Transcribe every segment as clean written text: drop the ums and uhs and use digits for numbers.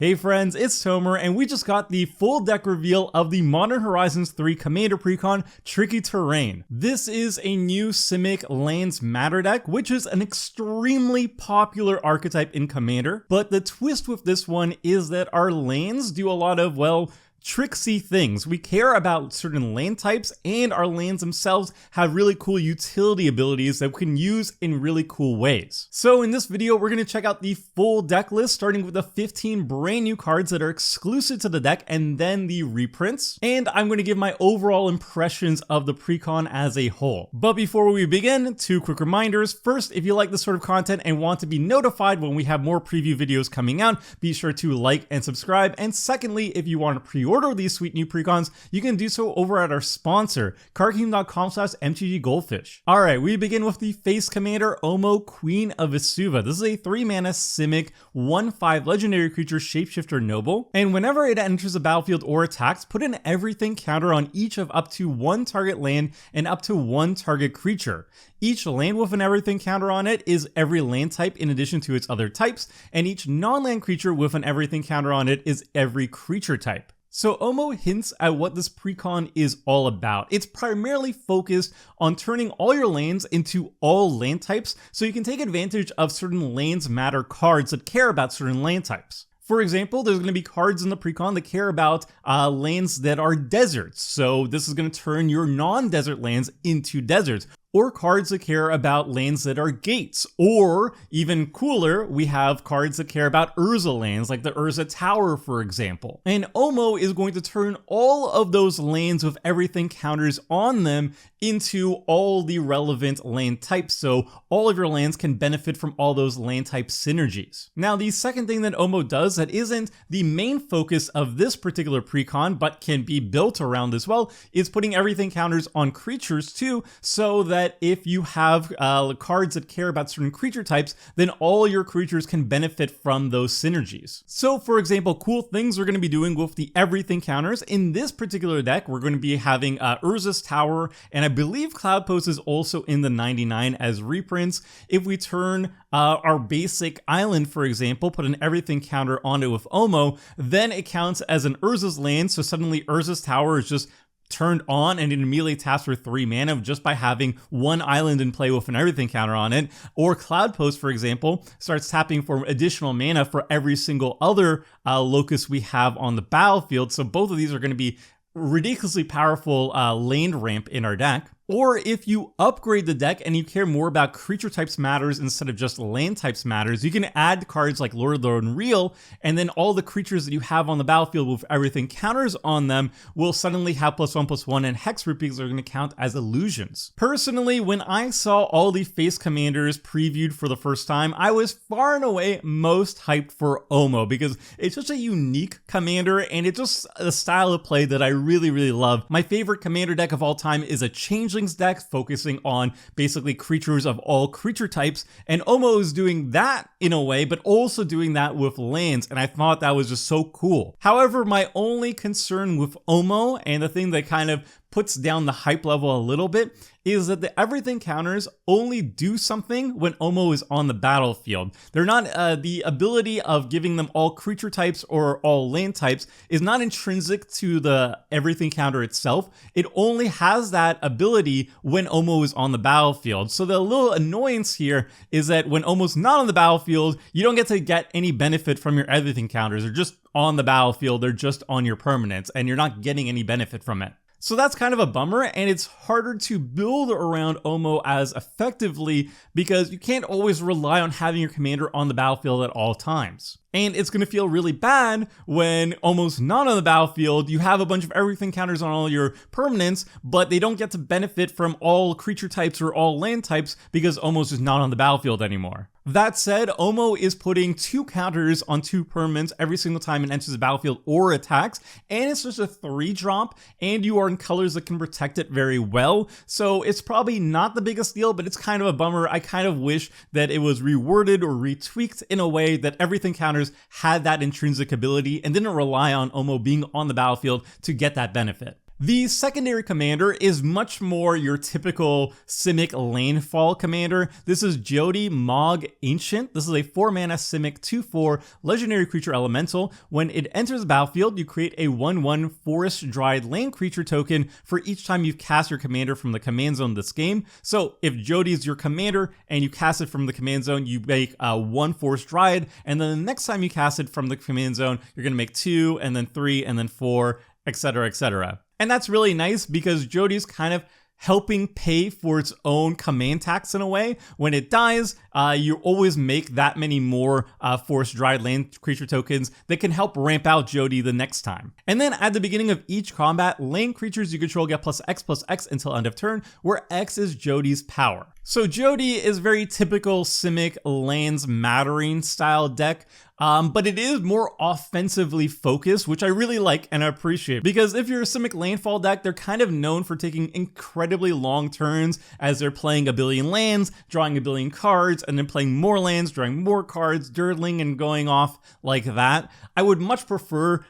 Hey friends, it's Tomer, and we just got the full deck reveal of the Modern Horizons 3 Commander Precon Tricky Terrain. This is a new Simic Lands Matter deck, which is an extremely popular archetype in Commander, but the twist with this one is that our lands do a lot of, well, tricksy things. We care about certain land types, and our lands themselves have really cool utility abilities that we can use in really cool ways. So in this video, we're going to check out the full deck list, starting with the 15 brand new cards that are exclusive to the deck, and then the reprints. And I'm going to give my overall impressions of the Precon as a whole. But before we begin, two quick reminders. First, if you like this sort of content and want to be notified when we have more preview videos coming out, be sure to like and subscribe. And secondly, if you want to pre-order these sweet new precons, you can do so over at our sponsor, cardkingdom.com/MTG Goldfish. Alright, we begin with the face commander, Omo, Queen of Vesuva. This is a 3-mana Simic 1/5 legendary creature shapeshifter noble, and whenever it enters the battlefield or attacks, put an everything counter on each of up to one target land and up to one target creature. Each land with an everything counter on it is every land type in addition to its other types, and each non-land creature with an everything counter on it is every creature type. So Omo hints at what this Precon is all about. It's primarily focused on turning all your lands into all land types, so you can take advantage of certain lands matter cards that care about certain land types. For example, there's going to be cards in the Precon that care about lands that are deserts, so this is going to turn your non-desert lands into deserts. Or cards that care about lands that are gates. Or, even cooler, we have cards that care about Urza lands, like the Urza Tower, for example. And Omo is going to turn all of those lands with everything counters on them into all the relevant land types, so all of your lands can benefit from all those land type synergies. Now, the second thing that Omo does that isn't the main focus of this particular Precon, but can be built around as well, is putting everything counters on creatures too, so that if you have cards that care about certain creature types, then all your creatures can benefit from those synergies. So for example, cool things we're going to be doing with the everything counters. In this particular deck, we're going to be having Urza's Tower, and I believe Cloudpost is also in the 99 as reprints. If we turn our basic island, for example, put an everything counter on it with Omo, then it counts as an Urza's land, so suddenly Urza's Tower is just turned on and it immediately taps for 3 mana just by having one island in play with an everything counter on it. Or Cloudpost, for example, starts tapping for additional mana for every single other locus we have on the battlefield. So both of these are going to be ridiculously powerful land ramp in our deck. Or if you upgrade the deck and you care more about creature types matters instead of just land types matters, you can add cards like Lord of the Unreal, and then all the creatures that you have on the battlefield with everything counters on them will suddenly have +1/+1, and Hexproof because they're going to count as illusions. Personally, when I saw all the face commanders previewed for the first time, I was far and away most hyped for Omo because it's such a unique commander and it's just a style of play that I really, really love. My favorite commander deck of all time is a Changeling deck focusing on basically creatures of all creature types, and Omo is doing that in a way, but also doing that with lands, and I thought that was just so cool. However, my only concern with Omo, and the thing that kind of puts down the hype level a little bit, is that the everything counters only do something when Omo is on the battlefield. They're not, the ability of giving them all creature types or all land types is not intrinsic to the everything counter itself. It only has that ability when Omo is on the battlefield. So the little annoyance here is that when Omo's not on the battlefield, you don't get to get any benefit from your everything counters. They're just on the battlefield, they're just on your permanents, and you're not getting any benefit from it. So that's kind of a bummer, and it's harder to build around Omo as effectively because you can't always rely on having your commander on the battlefield at all times. And it's going to feel really bad when almost not on the battlefield, you have a bunch of everything counters on all your permanents, but they don't get to benefit from all creature types or all land types because Omo's just not on the battlefield anymore. That said, Omo is putting 2 counters on 2 permanents every single time it enters the battlefield or attacks, and it's just a 3-drop, and you are in colors that can protect it very well, so it's probably not the biggest deal, but it's kind of a bummer. I kind of wish that it was reworded or retweaked in a way that everything counters had that intrinsic ability and didn't rely on Omo being on the battlefield to get that benefit. The secondary commander is much more your typical Simic landfall commander. This is Jody Mog Ancient. This is a 4-mana Simic 2/4 legendary creature elemental. When it enters the battlefield, you create a 1/1 Forest Dried land creature token for each time you cast your commander from the command zone this game. So if Jody is your commander and you cast it from the command zone, you make 1 Forest Dried, and then the next time you cast it from the command zone, you're going to make 2, and then 3, and then 4, etc., etc. And that's really nice because Jody's kind of helping pay for its own command tax in a way. When it dies, you always make that many more Forest Dried land creature tokens that can help ramp out Jody the next time. And then at the beginning of each combat, land creatures you control get +X until end of turn, where X is Jody's power. So Jody is very typical Simic lands mattering style deck, but it is more offensively focused, which I really like and appreciate. Because if you're a Simic landfall deck, they're kind of known for taking incredibly long turns as they're playing a billion lands, drawing a billion cards, and then playing more lands, drawing more cards, dirtling and going off like that. I would much prefer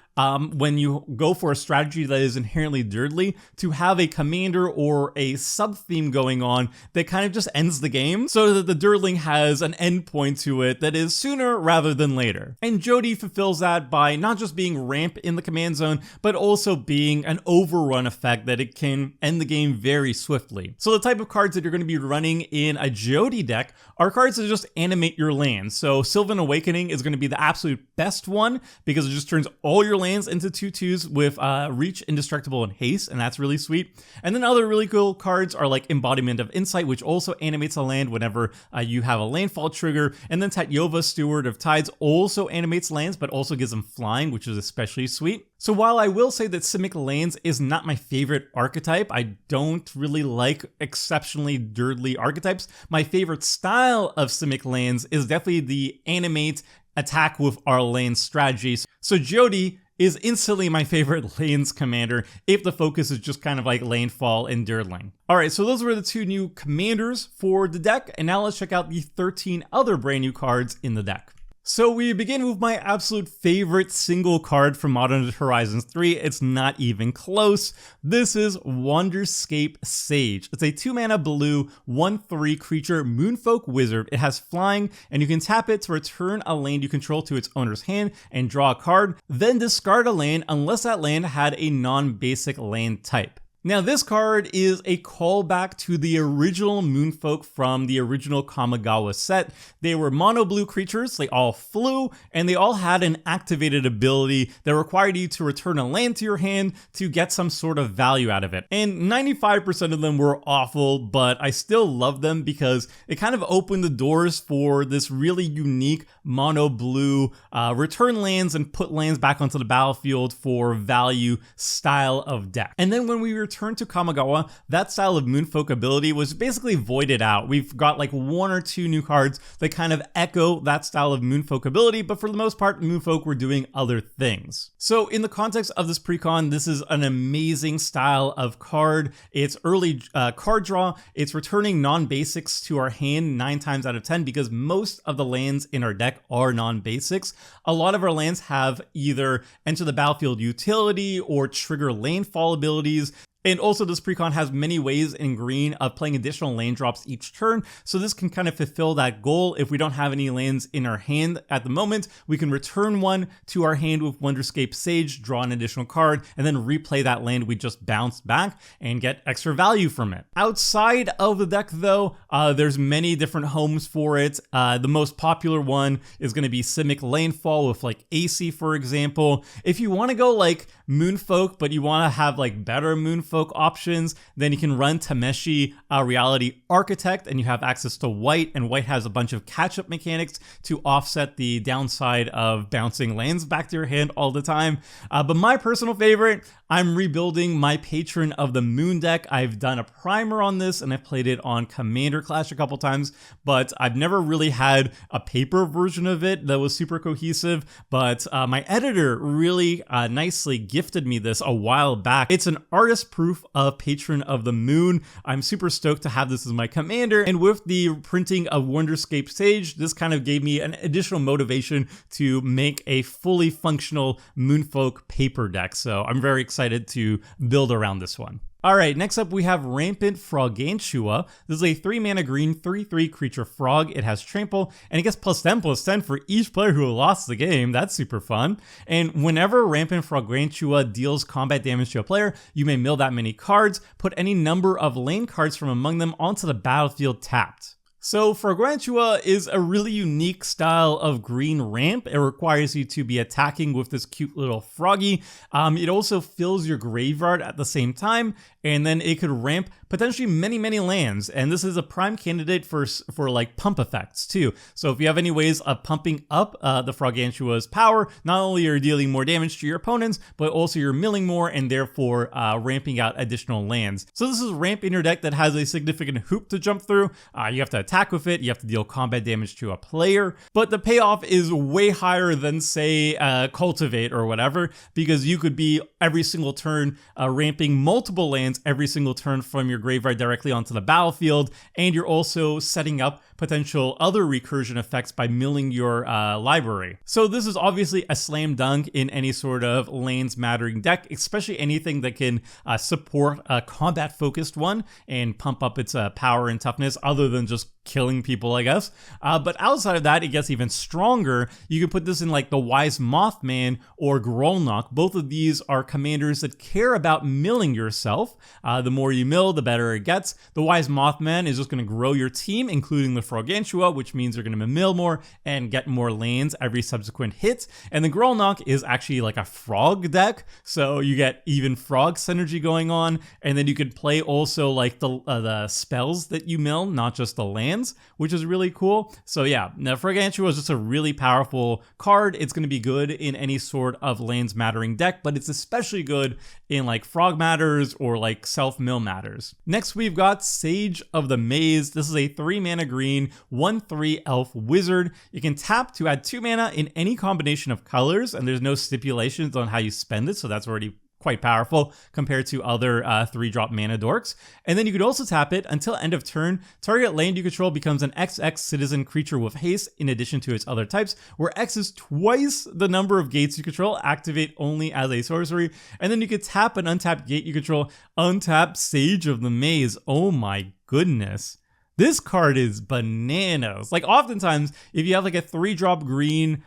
when you go for a strategy that is inherently dirtly, to have a commander or a sub-theme going on that kind of just ends the game, so that the dirtling has an end point to it that is sooner rather than later. And Jody fulfills that by not just being ramp in the command zone, but also being an overrun effect that it can end the game very swiftly. So the type of cards that you're going to be running in a Jody deck are cards that just animate your lands. So Sylvan Awakening is going to be the absolute best one because it just turns all your lands into 2/2s with Reach, Indestructible, and Haste, and that's really sweet. And then other really cool cards are like Embodiment of Insight, which also animates a land whenever you have a landfall trigger. And then Tatyova, Steward of Tides, also animates lands, but also gives them flying, which is especially sweet. So while I will say that Simic Lands is not my favorite archetype, I don't really like exceptionally dirtly archetypes. My favorite style of Simic Lands is definitely the animate attack with our land strategy. So Jody is instantly my favorite lanes commander if the focus is just kind of like landfall and dirtling. Alright, so those were the 2 new commanders for the deck, and now let's check out the 13 other brand new cards in the deck. So we begin with my absolute favorite single card from Modern Horizons 3. It's not even close. This is Wanderscape Sage. It's a 2-mana blue 1/3 creature Moonfolk Wizard. It has flying, and you can tap it to return a land you control to its owner's hand and draw a card, then discard a land unless that land had a non-basic land type. Now this card is a callback to the original Moonfolk from the original Kamigawa set. They were mono blue creatures, they all flew, and they all had an activated ability that required you to return a land to your hand to get some sort of value out of it. And 95% of them were awful, but I still love them because it kind of opened the doors for this really unique mono blue return lands and put lands back onto the battlefield for value style of deck. And then when we returned to Kamigawa, that style of Moonfolk ability was basically voided out. We've got like 1 or 2 new cards that kind of echo that style of Moonfolk ability, but for the most part, Moonfolk were doing other things. So in the context of this precon, this is an amazing style of card. It's early card draw. It's returning non-basics to our hand 9 times out of 10 because most of the lands in our deck are non-basics. A lot of our lands have either enter the battlefield utility or trigger landfall abilities. And also this precon has many ways in green of playing additional land drops each turn, so this can kind of fulfill that goal. If we don't have any lands in our hand at the moment, we can return one to our hand with Wanderscape Sage, draw an additional card, and then replay that land we just bounced back and get extra value from it. Outside of the deck though, there's many different homes for it. The most popular one is going to be Simic Landfall with like AC, for example. If you want to go like Moonfolk, but you want to have like better Moonfolk options, then you can run Tameshi Reality Architect, and you have access to white, and white has a bunch of catch-up mechanics to offset the downside of bouncing lands back to your hand all the time. But my personal favorite, I'm rebuilding my Patron of the Moon deck. I've done a primer on this, and I've played it on Commander Clash a couple times, but I've never really had a paper version of it that was super cohesive. But my editor really nicely gifted me this a while back. It's an artist proof of Patron of the Moon. I'm super stoked to have this as my commander, and with the printing of Wonderscape Sage, this kind of gave me an additional motivation to make a fully functional Moonfolk paper deck, so I'm very excited to build around this one. Alright, next up we have Rampant Frogantua. This is a 3-mana green 3/3 creature frog. It has trample, and it gets +10/+10 for each player who lost the game. That's super fun. And whenever Rampant Frogantua deals combat damage to a player, you may mill that many cards, put any number of lane cards from among them onto the battlefield tapped. So Fragrantua is a really unique style of green ramp. It requires you to be attacking with this cute little froggy. It also fills your graveyard at the same time, and then it could ramp potentially many lands. And this is a prime candidate for like pump effects too. So if you have any ways of pumping up the Frogantua's power, not only are you dealing more damage to your opponents, but also you're milling more and therefore ramping out additional lands. So this is ramp in your deck that has a significant hoop to jump through. You have to attack with it, you have to deal combat damage to a player, but the payoff is way higher than say Cultivate or whatever, because you could be every single turn ramping multiple lands every single turn from your graveyard directly onto the battlefield, and you're also setting up potential other recursion effects by milling your library. So this is obviously a slam dunk in any sort of lanes mattering deck, especially anything that can support a combat focused one and pump up its power and toughness other than just killing people, I guess. But outside of that, it gets even stronger. You can put this in like the Wise Mothman or Grolnok. Both of these are commanders that care about milling yourself. The more you mill, the better it gets. The Wise Mothman is just going to grow your team, including the Frogantua, which means you're going to mill more and get more lands every subsequent hit. And the Grolnok is actually like a frog deck, so you get even frog synergy going on. And then you could play also like the spells that you mill, not just the lands, which is really cool. So yeah, now Frogantua is just a really powerful card. It's going to be good in any sort of lands mattering deck, but it's especially good in like frog matters or like self-mill matters. Next, we've got Sage of the Maze. This is a 3-mana green 1/3 elf wizard. You can tap to add 2 mana in any combination of colors, and there's no stipulations on how you spend it, so that's already quite powerful compared to other 3-drop mana dorks. And then you could also tap it until end of turn. Target land you control becomes an XX citizen creature with haste in addition to its other types, where X is twice the number of gates you control, activate only as a sorcery. And then you could tap an untapped gate you control, untap Sage of the Maze. Oh my goodness. This card is bananas. Like oftentimes, if you have like a 3-drop green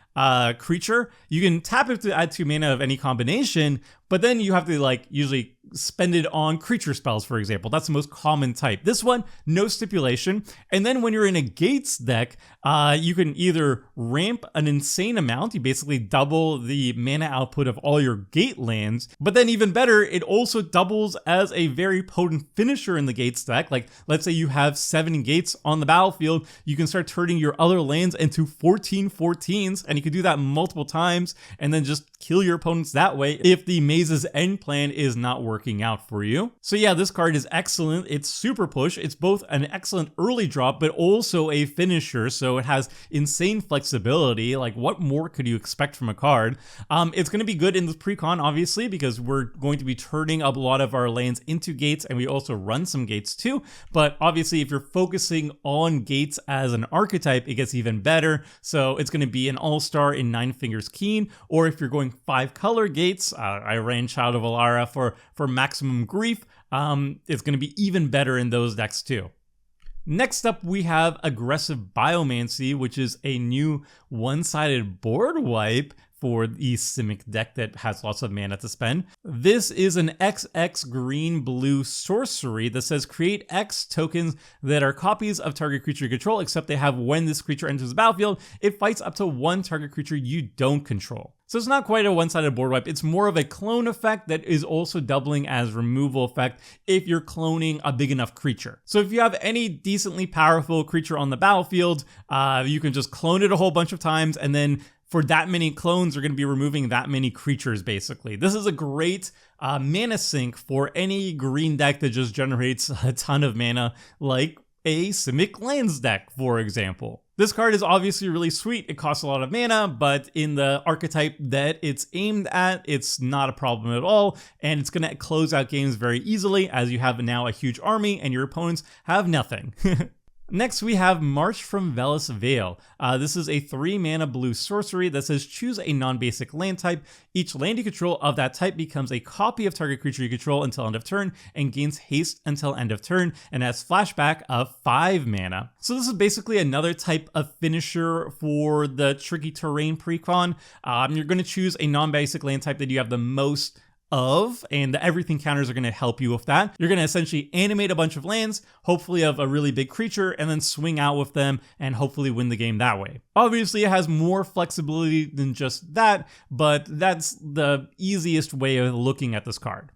creature, you can tap it to add 2 mana of any combination, but then you have to like usually spend it on creature spells, for example. That's the most common type. This one, no stipulation. And then when you're in a Gates deck, you can either ramp an insane amount. You basically double the mana output of all your Gate lands. But then even better, it also doubles as a very potent finisher in the Gates deck. Like let's say you have 7 Gates on the battlefield, you can start turning your other lands into 14/14s, and you can do that multiple times and then just kill your opponents that way if the Maze's end plan is not working out for you. So yeah, this card is excellent. It's super push. It's both an excellent early drop, but also a finisher. So it has insane flexibility. Like what more could you expect from a card? It's going to be good in the Precon, obviously, because we're going to be turning up a lot of our lands into Gates, and we also run some Gates too. But obviously, if you're focusing on Gates as an archetype, it gets even better. So it's going to be an all-star in Nine Fingers Keen, or if you're going 5-color Gates, I ran Child of Alara for maximum grief, it's going to be even better in those decks too. Next up, we have Aggressive Biomancy, which is a new one-sided board wipe for the Simic deck that has lots of mana to spend. This is an XX green-blue sorcery that says create X tokens that are copies of target creature you control, except they have when this creature enters the battlefield, it fights up to 1 target creature you don't control. So it's not quite a one-sided board wipe, it's more of a clone effect that is also doubling as removal effect if you're cloning a big enough creature. So if you have any decently powerful creature on the battlefield, you can just clone it a whole bunch of times, and then for that many clones, you're going to be removing that many creatures, basically. This is a great mana sink for any green deck that just generates a ton of mana, like a Simic Lands deck, for example. This card is obviously really sweet. It costs a lot of mana, but in the archetype that it's aimed at, it's not a problem at all, and it's going to close out games very easily as you have now a huge army and your opponents have nothing. Next, we have March from Veles Vale. This is a 3-mana blue sorcery that says choose a non-basic land type. Each land you control of that type becomes a copy of target creature you control until end of turn and gains haste until end of turn and has flashback of 5 mana. So this is basically another type of finisher for the Tricky Terrain Precon. You're going to choose a non-basic land type that you have the most of, and the everything counters are going to help you with that. You're going to essentially animate a bunch of lands, hopefully of a really big creature, and then swing out with them and hopefully win the game that way. Obviously, it has more flexibility than just that, but that's the easiest way of looking at this card.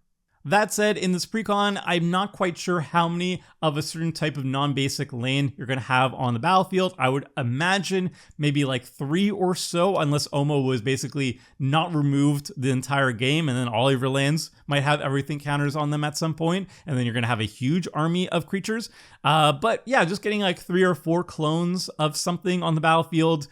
That said, in this Precon, I'm not quite sure how many of a certain type of non-basic land you're going to have on the battlefield. I would imagine maybe like 3 or so, unless Omo was basically not removed the entire game, and then all of your lands might have everything counters on them at some point, and then you're going to have a huge army of creatures. But yeah, just getting like 3 or 4 clones of something on the battlefield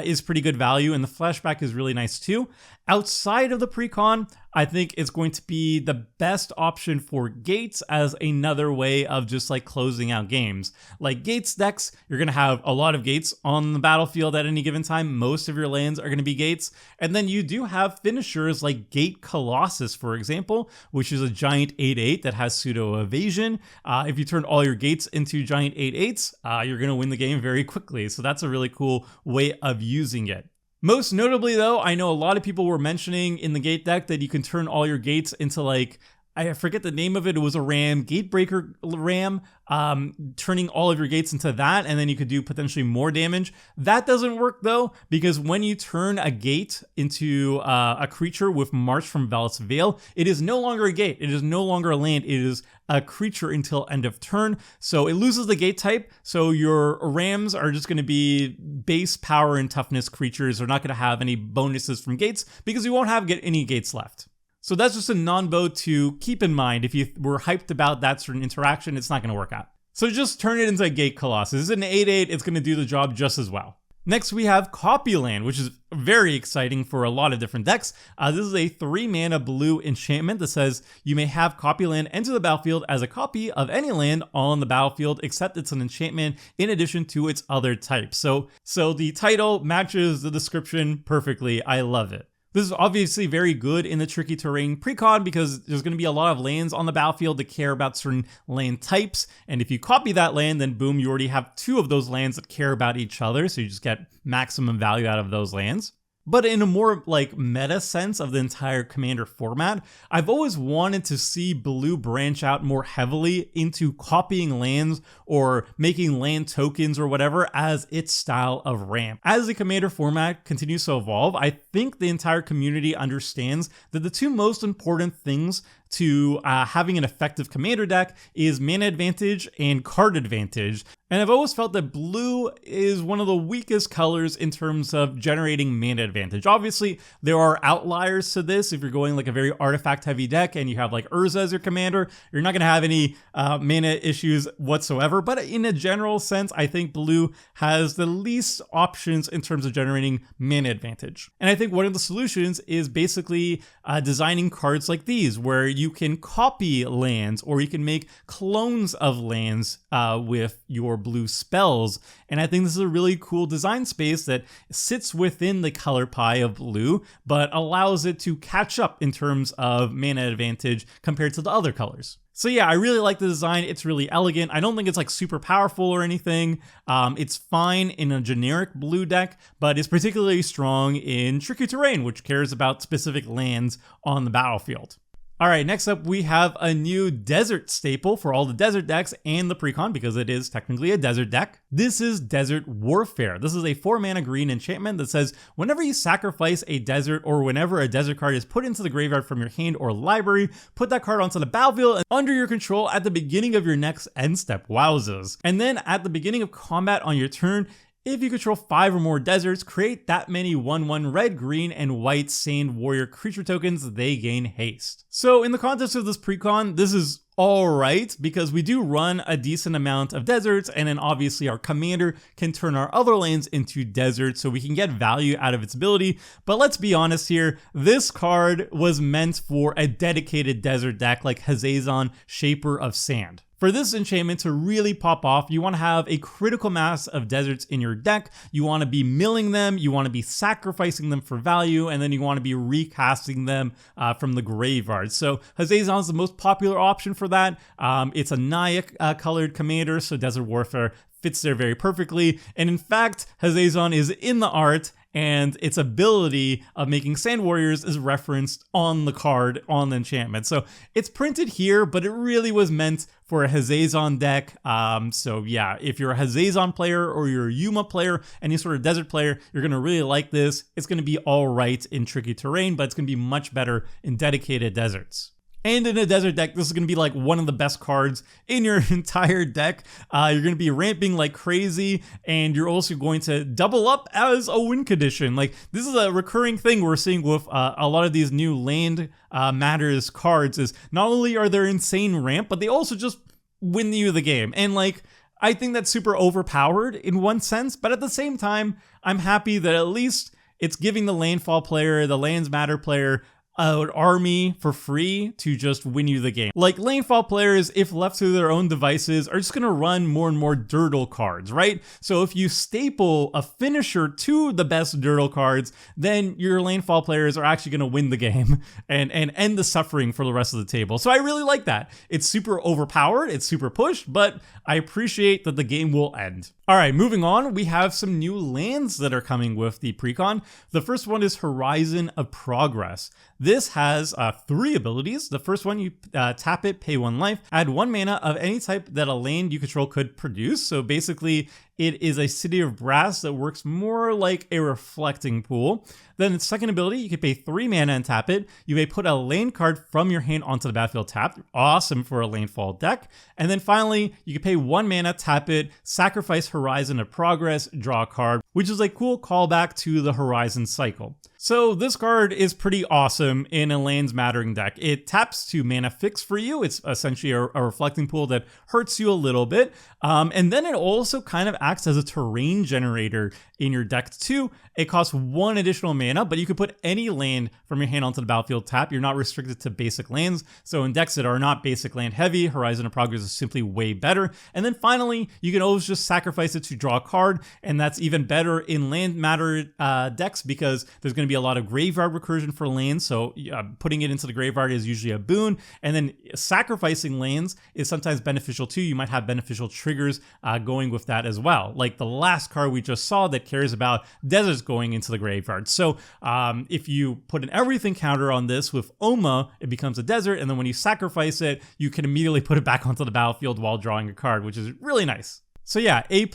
is pretty good value, and the flashback is really nice too. Outside of the Precon, I think it's going to be the best option for Gates as another way of just like closing out games. Like Gates decks, you're going to have a lot of Gates on the battlefield at any given time. Most of your lands are going to be Gates. And then you do have finishers like Gate Colossus, for example, which is a giant 8/8 that has pseudo evasion. If you turn all your Gates into giant 8/8s, you're going to win the game very quickly. So that's a really cool way of using it. Most notably though, I know a lot of people were mentioning in the Gate deck that you can turn all your Gates into like, I forget the name of it. It was a ram, Gatebreaker ram, turning all of your Gates into that, and then you could do potentially more damage. That doesn't work though, because when you turn a Gate into a creature with March from Veles Vale, it is no longer a Gate. It is no longer a land. It is a creature until end of turn. So it loses the Gate type. So your rams are just going to be base power and toughness creatures. They're not going to have any bonuses from Gates because you won't have any Gates left. So that's just a non-bo to keep in mind. If you were hyped about that certain interaction, it's not going to work out. So just turn it into a Gate Colossus. It's an 8/8. It's going to do the job just as well. Next, we have Copyland, which is very exciting for a lot of different decks. This is a 3-mana blue enchantment that says you may have Copyland enter the battlefield as a copy of any land on the battlefield, except it's an enchantment in addition to its other types. So the title matches the description perfectly. I love it. This is obviously very good in the Tricky Terrain Precon because there's going to be a lot of lands on the battlefield that care about certain land types. And if you copy that land, then boom, you already have 2 of those lands that care about each other. So you just get maximum value out of those lands. But in a more like meta sense of the entire Commander format, I've always wanted to see blue branch out more heavily into copying lands or making land tokens or whatever as its style of ramp. As the Commander format continues to evolve, I think the entire community understands that the 2 most important things to having an effective Commander deck is mana advantage and card advantage. And I've always felt that blue is one of the weakest colors in terms of generating mana advantage. Obviously, there are outliers to this. If you're going like a very artifact heavy deck and you have like Urza as your commander, you're not going to have any mana issues whatsoever. But in a general sense, I think blue has the least options in terms of generating mana advantage. And I think one of the solutions is basically designing cards like these, where you can copy lands or you can make clones of lands with your blue spells. And I think this is a really cool design space that sits within the color pie of blue, but allows it to catch up in terms of mana advantage compared to the other colors. So yeah, I really like the design. It's really elegant. I don't think it's like super powerful or anything. It's fine in a generic blue deck, but it's particularly strong in Tricky Terrain, which cares about specific lands on the battlefield. All right, next up we have a new desert staple for all the desert decks and the Precon because it is technically a desert deck. This is Desert Warfare. This is a 4-mana green enchantment that says whenever you sacrifice a desert or whenever a desert card is put into the graveyard from your hand or library, put that card onto the battlefield and under your control at the beginning of your next end step. Wowzers. And then at the beginning of combat on your turn, if you control 5 or more deserts, create that many 1/1 red, green, and white Sand Warrior creature tokens, they gain haste. So in the context of this Precon, this is all right, because we do run a decent amount of deserts, and then obviously our commander can turn our other lands into deserts, so we can get value out of its ability. But let's be honest here, this card was meant for a dedicated desert deck like Hazazon, Shaper of Sand. For this enchantment to really pop off, you want to have a critical mass of deserts in your deck. You want to be milling them, you want to be sacrificing them for value, and then you want to be recasting them from the graveyard. So Hazazon is the most popular option for that. It's a Naya colored commander, so Desert Warfare fits there very perfectly. And in fact, Hazazon is in the art, and its ability of making Sand Warriors is referenced on the card, on the enchantment. So it's printed here, but it really was meant for a Hazazon deck. So yeah, if you're a Hazazon player or you're a Yuma player, any sort of desert player, you're gonna really like this. It's gonna be all right in tricky terrain, but it's gonna be much better in dedicated deserts. And in a desert deck, this is going to be like one of the best cards in your entire deck. You're going to be ramping like crazy, and you're also going to double up as a win condition. Like, this is a recurring thing we're seeing with a lot of these new land matters cards, is not only are they insane ramp, but they also just win you the game. And like, I think that's super overpowered in one sense, but at the same time, I'm happy that at least it's giving the landfall player, the lands matter player, an army for free to just win you the game. Like, landfall players, if left to their own devices, are just gonna run more and more Dirtle cards, right? So if you staple a finisher to the best Dirtle cards, then your landfall players are actually gonna win the game and end the suffering for the rest of the table. So I really like that. It's super overpowered, it's super pushed, but I appreciate that the game will end. All right, moving on, we have some new lands that are coming with the Precon. The first one is Horizon of Progress. This has 3 abilities. The first one, you tap it, pay 1 life, add 1 mana of any type that a land you control could produce. So basically, it is a City of Brass that works more like a reflecting pool. Then its second ability, you can pay 3 mana and tap it. You may put a land card from your hand onto the battlefield tapped. Awesome for a landfall deck. And then finally, you can pay 1 mana, tap it, sacrifice Horizon of Progress, draw a card, which is a cool callback to the Horizon cycle. So this card is pretty awesome in a lands mattering deck. It taps to mana fix for you. It's essentially a reflecting pool that hurts you a little bit. And then it also kind of acts as a terrain generator in your deck too. It costs 1 additional mana, but you can put any land from your hand onto the battlefield tap. You're not restricted to basic lands. So in decks that are not basic land heavy, Horizon of Progress is simply way better. And then finally, you can always just sacrifice it to draw a card. And that's even better in land matter decks, because there's going to be a lot of graveyard recursion for lands. So putting it into the graveyard is usually a boon. And then sacrificing lands is sometimes beneficial too. You might have beneficial triggers going with that as well. Like the last card we just saw that cares about deserts going into the graveyard. So if you put an everything counter on this with Oma, it becomes a desert. And then when you sacrifice it, you can immediately put it back onto the battlefield while drawing a card, which is really nice. So yeah, A+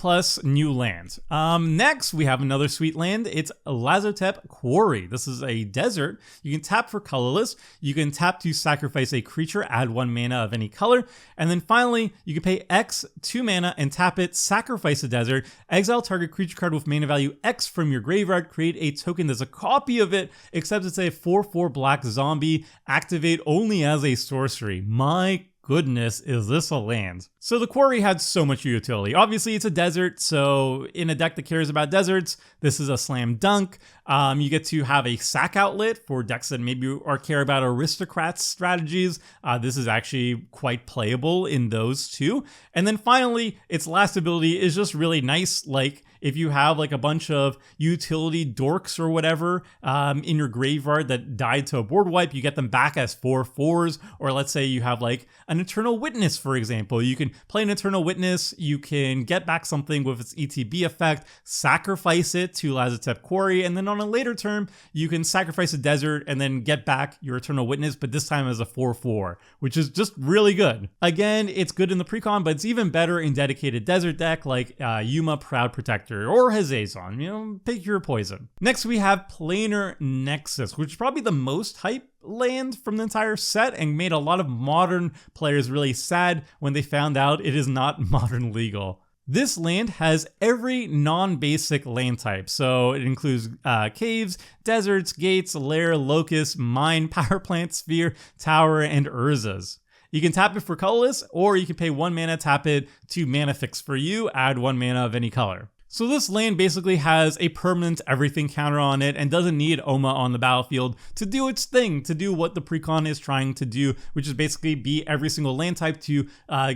new land. Next, we have another sweet land. It's Lazotep Quarry. This is a desert. You can tap for colorless. You can tap to sacrifice a creature, add 1 mana of any color. And then finally, you can pay X 2 mana and tap it, sacrifice a desert, exile target creature card with mana value X from your graveyard, create a token that's a copy of it, except it's a 4/4 black zombie, activate only as a sorcery. My goodness, is this a land? So the Quarry had so much utility. Obviously, it's a desert, so in a deck that cares about deserts, this is a slam dunk. You get to have a sack outlet for decks that maybe care about aristocrats strategies. This is actually quite playable in those too. And then finally, its last ability is just really nice. Like, if you have like a bunch of utility dorks or whatever in your graveyard that died to a board wipe, you get them back as 4/4s. Or let's say you have like an Eternal Witness, for example. You can play an Eternal Witness, you can get back something with its ETB effect, sacrifice it to Lazotep Quarry, and then on a later turn, you can sacrifice a desert and then get back your Eternal Witness, but this time as a 4/4, which is just really good. Again, it's good in the Precon, but it's even better in dedicated desert deck like Yuma Proud Protector or Hazazon. You know, pick your poison. Next, we have Planar Nexus, which is probably the most hype land from the entire set and made a lot of modern players really sad when they found out it is not modern legal. This land has every non-basic land type, so it includes caves, deserts, gates, lair, locust, mine, power plant, sphere, tower, and Urzas. You can tap it for colorless, or you can pay 1 mana, tap it to mana fix for you, add 1 mana of any color. So this land basically has a permanent everything counter on it and doesn't need Oma on the battlefield to do its thing, to do what the Precon is trying to do, which is basically be every single land type to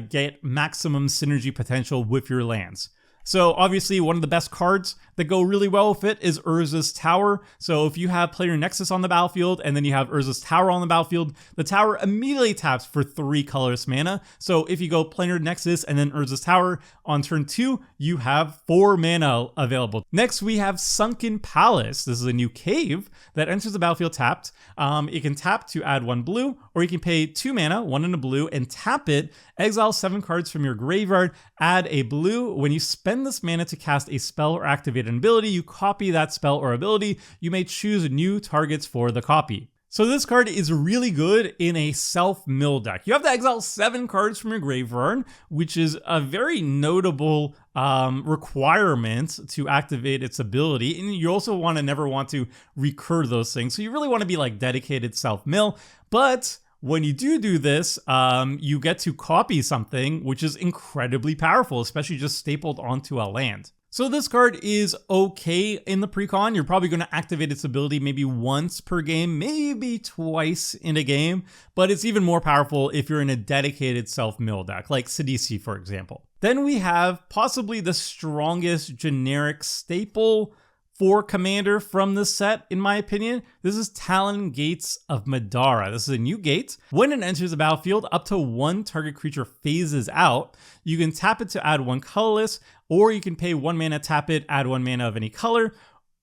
get maximum synergy potential with your lands. So obviously one of the best cards that go really well with it is Urza's Tower. So if you have Planar Nexus on the battlefield and then you have Urza's Tower on the battlefield, the tower immediately taps for 3 colorless mana. So if you go Planar Nexus and then Urza's Tower on turn 2, you have 4 mana available. Next we have Sunken Palace. This is a new cave that enters the battlefield tapped. It can tap to add 1 blue, or you can pay 2 mana, 1 and a blue, and tap it, exile 7 cards from your graveyard, add a blue. When you spend this mana to cast a spell or activate an ability, you copy that spell or ability. You may choose new targets for the copy. So this card is really good in a self-mill deck. You have to exile 7 cards from your graveyard, which is a very notable requirement to activate its ability. And you also never want to recur those things. So you really want to be like dedicated self-mill. But when you do this, you get to copy something, which is incredibly powerful, especially just stapled onto a land. So this card is okay in the Precon. You're probably going to activate its ability maybe once per game, maybe twice in a game, but it's even more powerful if you're in a dedicated self-mill deck, like Sidisi, for example. Then we have possibly the strongest generic staple for commander from this set, in my opinion. This is Talon Gates of Madara. This is a new gate. When it enters the battlefield, up to 1 target creature phases out. You can tap it to add 1 colorless, or you can pay 1 mana, tap it, add 1 mana of any color,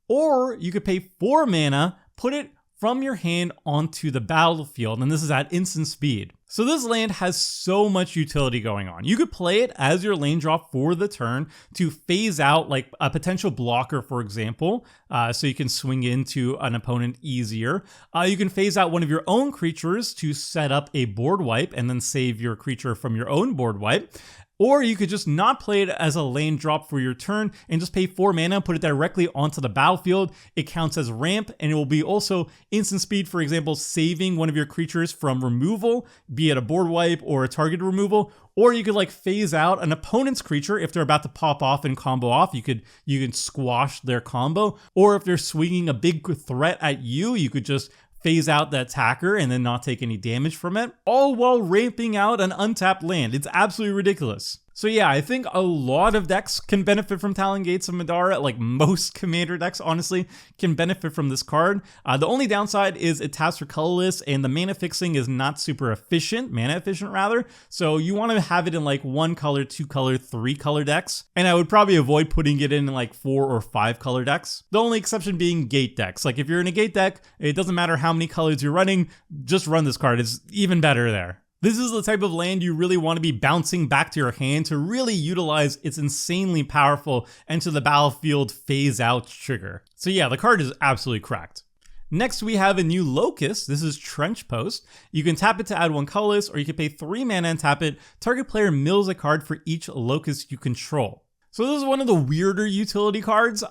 or you could pay 4 mana, put it from your hand onto the battlefield, and this is at instant speed. So this land has so much utility going on. You could play it as your lane drop for the turn to phase out like a potential blocker, for example, so you can swing into an opponent easier. You can phase out one of your own creatures to set up a board wipe and then save your creature from your own board wipe. Or you could just not play it as a lane drop for your turn and just pay 4 mana, put it directly onto the battlefield. It counts as ramp, and it will be also instant speed, for example, saving one of your creatures from removal, be it a board wipe or a target removal. Or you could like phase out an opponent's creature if they're about to pop off and combo off. You can squash their combo. Or if they're swinging a big threat at you, you could just phase out the attacker and then not take any damage from it, all while ramping out an untapped land. It's absolutely ridiculous. So yeah, I think a lot of decks can benefit from Talon Gates of Madara. Like most commander decks, honestly, can benefit from this card. The only downside is it taps for colorless, and the mana fixing is not super efficient, mana efficient rather. So you want to have it in like 1 color, 2 color, 3 color decks. And I would probably avoid putting it in like 4 or 5 color decks. The only exception being gate decks. Like if you're in a gate deck, it doesn't matter how many colors you're running, just run this card. It's even better there. This is the type of land you really want to be bouncing back to your hand to really utilize its insanely powerful enter the battlefield phase out trigger. So yeah, the card is absolutely cracked. Next, we have a new Locust. This is Trench Post. You can tap it to add 1 colorless, or you can pay 3 mana and tap it. Target player mills a card for each Locust you control. So this is one of the weirder utility cards.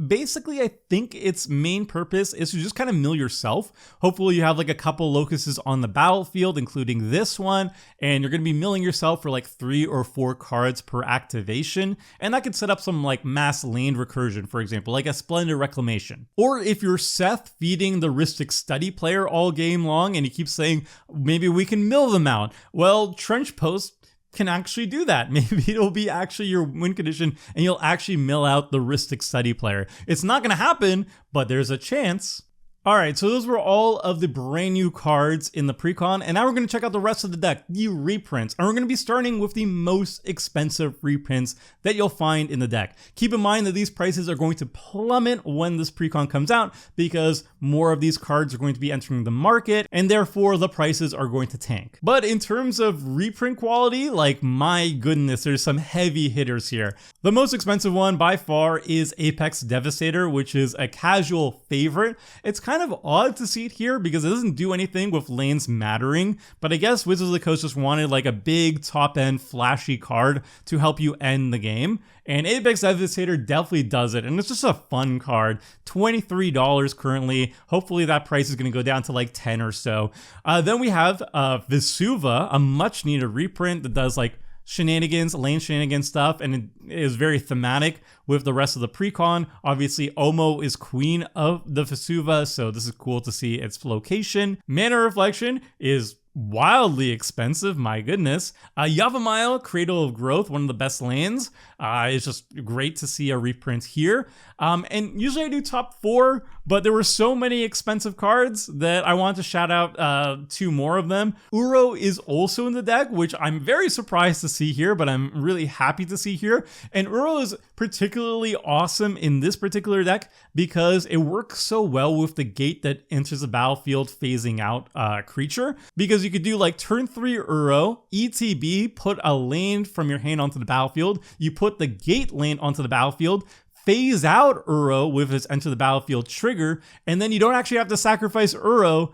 Basically, I think its main purpose is to just kind of mill yourself. Hopefully you have like a couple locusts on the battlefield, including this one, and you're going to be milling yourself for like 3 or 4 cards per activation. And that could set up some like mass land recursion, for example, like a Splendid Reclamation. Or if you're Seth feeding the Rhystic Study player all game long and he keeps saying, maybe we can mill them out. Well, Trench Post can actually do that. Maybe it'll be actually your win condition and you'll actually mill out the Rhystic Study player. It's not going to happen, but there's a chance. Alright, so those were all of the brand new cards in the Precon, and now we're going to check out the rest of the deck, the reprints, and we're going to be starting with the most expensive reprints that you'll find in the deck. Keep in mind that these prices are going to plummet when this Precon comes out, because more of these cards are going to be entering the market, and therefore the prices are going to tank. But in terms of reprint quality, like my goodness, there's some heavy hitters here. The most expensive one by far is Apex Devastator, which is a casual favorite. It's kind of odd to see it here because it doesn't do anything with lands mattering, but I guess Wizards of the Coast just wanted like a big top-end flashy card to help you end the game. And Apex Devastator definitely does it, and it's just a fun card. $23 currently. Hopefully that price is going to go down to like 10 or so. Then we have Vesuva, a much needed reprint that does like shenanigans, lane shenanigans stuff, and it is very thematic with the rest of the Precon. Obviously, Omo is queen of the Vesuva, so this is cool to see its location. Mana Reflection is wildly expensive, my goodness. Yavimaya, Cradle of Growth, one of the best lands. It's just great to see a reprint here. And usually I do top 4, but there were so many expensive cards that I want to shout out 2 more of them. Uro is also in the deck, which I'm very surprised to see here, but I'm really happy to see here. And Uro is particularly awesome in this particular deck because it works so well with the gate that enters the battlefield phasing out creature. Because you could do like turn 3 Uro, ETB, put a land from your hand onto the battlefield. You put the gate land onto the battlefield, phase out Uro with its enter the battlefield trigger, and then you don't actually have to sacrifice Uro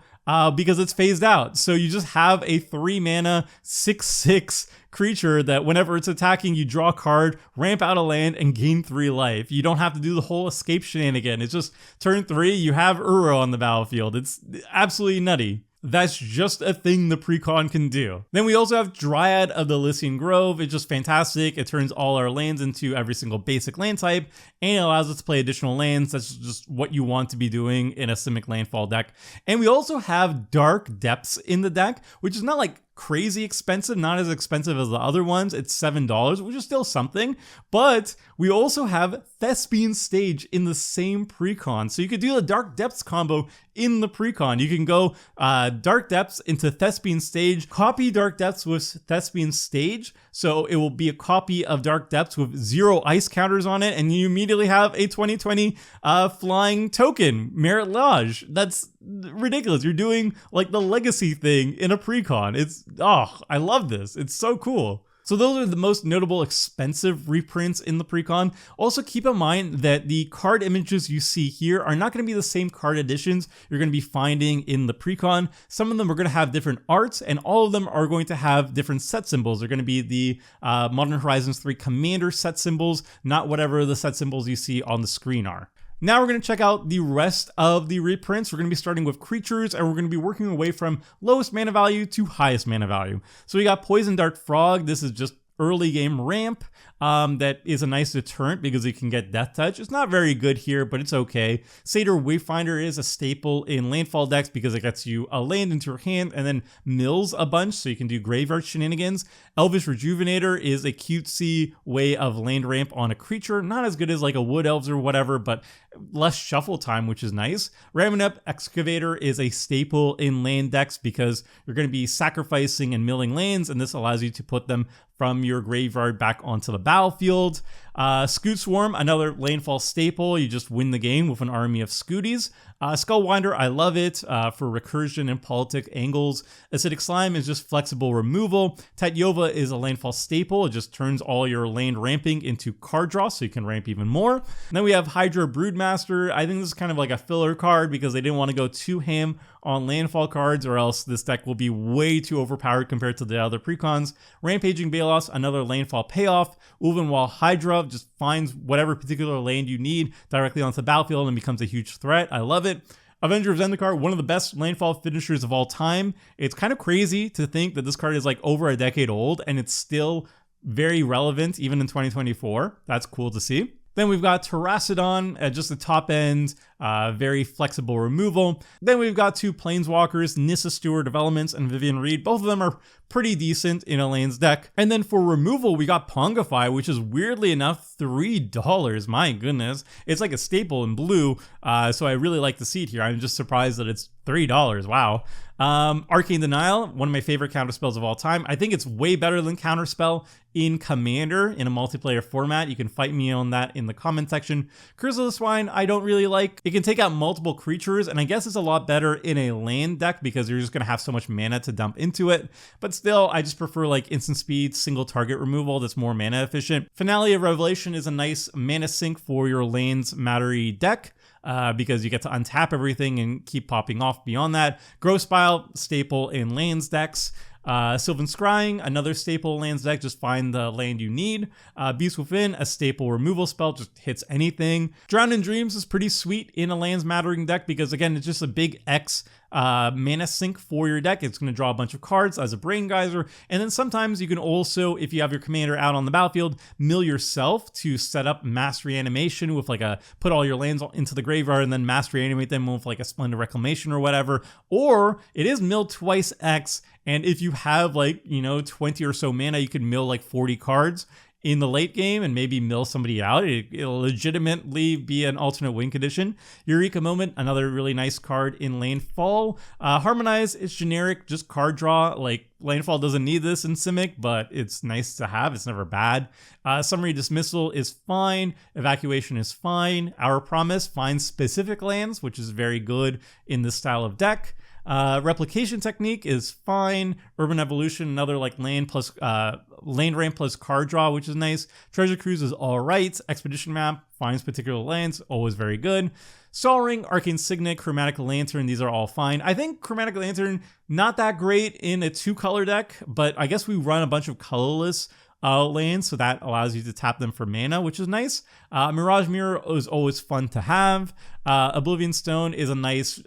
because it's phased out. So you just have a 3 mana 6/6 creature that whenever it's attacking, you draw a card, ramp out a land, and gain 3 life. You don't have to do the whole escape shenanigan. It's just turn 3, you have Uro on the battlefield. It's absolutely nutty. That's just a thing the Precon can do. Then we also have Dryad of the Elysian Grove. It's just fantastic. It turns all our lands into every single basic land type, and it allows us to play additional lands. That's just what you want to be doing in a Simic Landfall deck. And we also have Dark Depths in the deck, which is not like crazy expensive, not as expensive as the other ones. It's $7, which is still something, but we also have Thespian Stage in the same Precon. So you could do the Dark Depths combo in the Precon. You can go Dark Depths into Thespian Stage, copy Dark Depths with Thespian Stage, so it will be a copy of Dark Depths with 0 ice counters on it, and you immediately have a 2020 flying token, Merit Lodge. That's ridiculous. You're doing like the legacy thing in a Precon. I love this. It's so cool. So those are the most notable expensive reprints in the Precon. Also keep in mind that the card images you see here are not going to be the same card editions you're going to be finding in the Precon. Some of them are going to have different arts, and all of them are going to have different set symbols. They're going to be the Modern Horizons 3 Commander set symbols, not whatever the set symbols you see on the screen are. Now we're going to check out the rest of the reprints. We're going to be starting with creatures, and we're going to be working away from lowest mana value to highest mana value. So we got Poison Dart Frog. This is just early game ramp that is a nice deterrent because you can get Death Touch. It's not very good here, but it's okay. Satyr Wayfinder is a staple in landfall decks because it gets you a land into your hand and then mills a bunch, so you can do graveyard shenanigans. Elvish Rejuvenator is a cutesy way of land ramp on a creature. Not as good as like a Wood Elves or whatever, but less shuffle time, which is nice. Ramunap Excavator is a staple in land decks because you're going to be sacrificing and milling lands, and this allows you to put them from your graveyard back onto the battlefield. Scoot Swarm, another landfall staple. You just win the game with an army of Scooties. Skullwinder, I love it for recursion and politic angles. Acidic Slime is just flexible removal. Tatyova is a landfall staple. It just turns all your land ramping into card draw, so you can ramp even more. And then we have Hydra Broodmaster. I think this is kind of like a filler card because they didn't want to go too ham on landfall cards, or else this deck will be way too overpowered compared to the other Precons. Rampaging Balos, another landfall payoff. Ulvenwall Hydra just finds whatever particular land you need directly onto the battlefield and becomes a huge threat. I love it. Avenger of Zendikar, one of the best landfall finishers of all time. It's kind of crazy to think that this card is like over a decade old and it's still very relevant even in 2024. That's cool to see. Then we've got Terracodon at just the top end, very flexible removal. Then we've got 2 Planeswalkers, Nissa Stewart Developments and Vivian Reed. Both of them are pretty decent in a lane's deck. And then for removal, we got Pongify, which is weirdly enough $3. My goodness. It's like a staple in blue, so I really like to see it here. I'm just surprised that it's $3. Wow. Arcane Denial, one of my favorite counterspells of all time. I think it's way better than Counterspell in Commander in a multiplayer format. You can fight me on that in the comment section. Curse of the Swine, I don't really like. It can take out multiple creatures, and I guess it's a lot better in a land deck because you're just going to have so much mana to dump into it. But still, I just prefer like instant speed, single target removal that's more mana efficient. Finale of Revelation is a nice mana sink for your lands mattery deck. because you get to untap everything and keep popping off beyond that. Growth Spile, staple in lands decks. Sylvan Scrying, another staple lands deck, just find the land you need. Beast Within, a staple removal spell, just hits anything. Drown in Dreams is pretty sweet in a Lands Mattering deck because, again, it's just a big X mana sink for your deck. It's going to draw a bunch of cards as a Brain Geyser, and then sometimes you can also, if you have your commander out on the battlefield, mill yourself to set up Mass Reanimation with like a, put all your lands into the graveyard and then Mass Reanimate them with like a Splendid Reclamation or whatever. Or it is milled twice X, and if you have like, 20 or so mana, you can mill like 40 cards in the late game and maybe mill somebody out. It'll legitimately be an alternate win condition. Eureka Moment, another really nice card in Landfall. Harmonize, it's generic, just card draw. Like, Landfall doesn't need this in Simic, but it's nice to have. It's never bad. Summary Dismissal is fine. Evacuation is fine. Our Promise finds specific lands, which is very good in this style of deck. Replication Technique is fine. Urban Evolution, another like land ramp plus card draw, which is nice. Treasure Cruise is all right. Expedition Map finds particular lands, always very good. Sol Ring, Arcane Signet, Chromatic Lantern, these are all fine. I think Chromatic Lantern, not that great in a 2-color deck, but I guess we run a bunch of colorless lands, so that allows you to tap them for mana, which is nice. Mirage Mirror is always fun to have. Oblivion Stone is a nice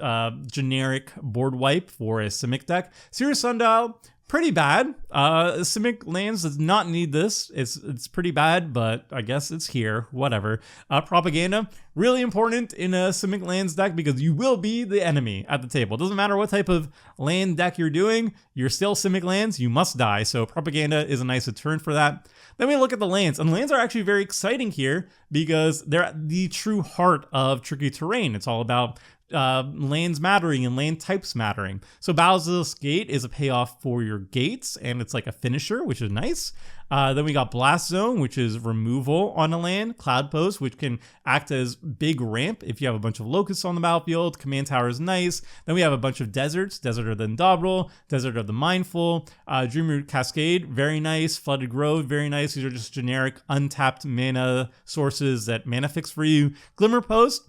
generic board wipe for a Simic deck. Sirius Sundial, pretty bad. Simic lands does not need this. It's pretty bad, but I guess it's here. Whatever. Propaganda, really important in a Simic lands deck because you will be the enemy at the table. It doesn't matter what type of land deck you're doing, you're still Simic lands, you must die. So Propaganda is a nice deterrent for that. Then we look at the lands, and lands are actually very exciting here because they're the true heart of Tricky Terrain. It's all about lands mattering and land types mattering. So Basilisk Gate is a payoff for your gates, and it's like a finisher, which is nice. Then we got Blast Zone, which is removal on a land. Cloud Post, which can act as big ramp if you have a bunch of locusts on the battlefield. Command Tower is nice. Then we have a bunch of deserts. Desert of the Indomitable, Desert of the Mindful, Dreamroot Cascade, very nice. Flooded Grove, very nice. These are just generic untapped mana sources that mana fix for you. Glimmer Post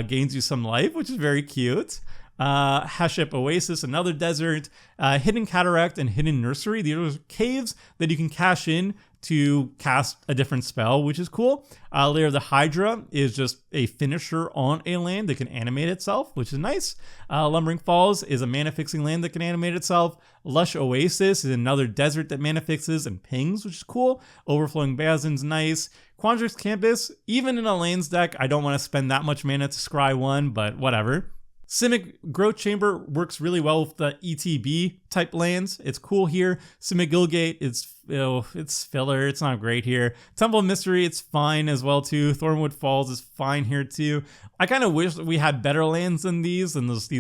gains you some life, which is very cute. Hashep Oasis, another desert. Hidden Cataract and Hidden Nursery, these are caves that you can cash in to cast a different spell, which is cool. Lair of the Hydra is just a finisher on a land that can animate itself, which is nice. Lumbering Falls is a mana fixing land that can animate itself. Lush Oasis is another desert that mana fixes and pings, which is cool. Overflowing Basin's nice. Quandrix Campus, even in a lands deck, I don't want to spend that much mana to scry one, but whatever. Simic Growth Chamber works really well with the ETB type lands. It's cool here. Simic Gilgate, it's filler. It's not great here. Temple of Mystery, it's fine as well too. Thornwood Falls is fine here too. I kind of wish we had better lands than these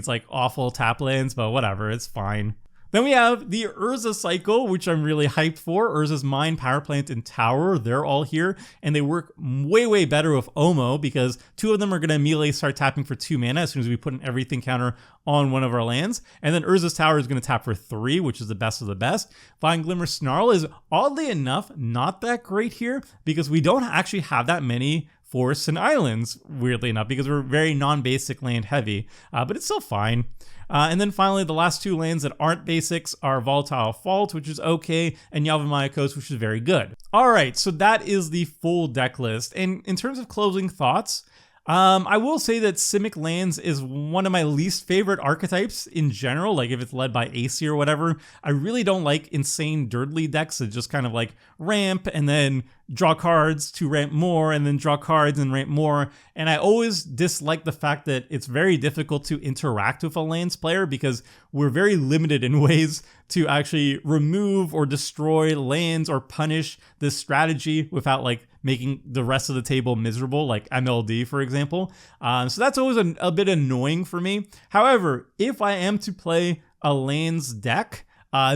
like awful tap lands, but whatever, it's fine. Then we have the Urza cycle, which I'm really hyped for. Urza's Mine, Power Plant, and Tower, they're all here, and they work way, way better with Omo because 2 of them are going to immediately start tapping for 2 mana as soon as we put an everything counter on one of our lands. And then Urza's Tower is going to tap for 3, which is the best of the best. Vine Glimmer Snarl is, oddly enough, not that great here because we don't actually have that many forests and islands, weirdly enough, because we're very non-basic land heavy, but it's still fine. And then finally, the last 2 lands that aren't basics are Volatile Fault, which is okay, and Yavimaya Coast, which is very good. All right, so that is the full deck list. And in terms of closing thoughts, I will say that Simic Lands is one of my least favorite archetypes in general. Like if it's led by AC or whatever, I really don't like insane dirtly decks that just kind of like ramp and then draw cards to ramp more and then draw cards and ramp more. And I always dislike the fact that it's very difficult to interact with a lands player because we're very limited in ways to actually remove or destroy lands or punish this strategy without like making the rest of the table miserable, like MLD, for example. So that's always a bit annoying for me. However, if I am to play a lands deck,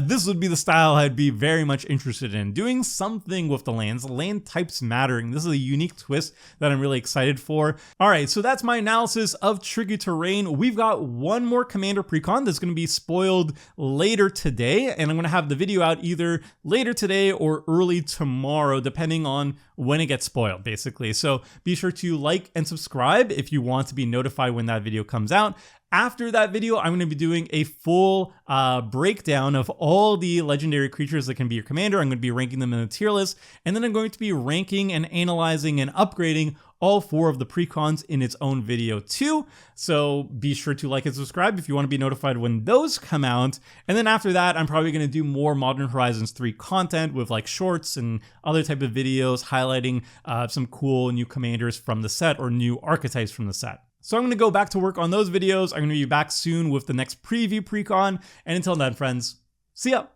this would be the style I'd be very much interested in. Doing something with the lands, land types mattering. This is a unique twist that I'm really excited for. All right, so that's my analysis of Tricky Terrain. We've got one more Commander Precon that's going to be spoiled later today, and I'm going to have the video out either later today or early tomorrow, depending on when it gets spoiled, basically. So be sure to like and subscribe if you want to be notified when that video comes out. After that video, I'm going to be doing a full breakdown of all the legendary creatures that can be your commander. I'm going to be ranking them in a tier list, and then I'm going to be ranking and analyzing and upgrading all 4 of the precons in its own video too. So be sure to like and subscribe if you want to be notified when those come out. And then after that, I'm probably going to do more Modern Horizons 3 content with like shorts and other type of videos highlighting some cool new commanders from the set or new archetypes from the set. So I'm going to go back to work on those videos. I'm going to be back soon with the next preview precon. And until then, friends, see ya.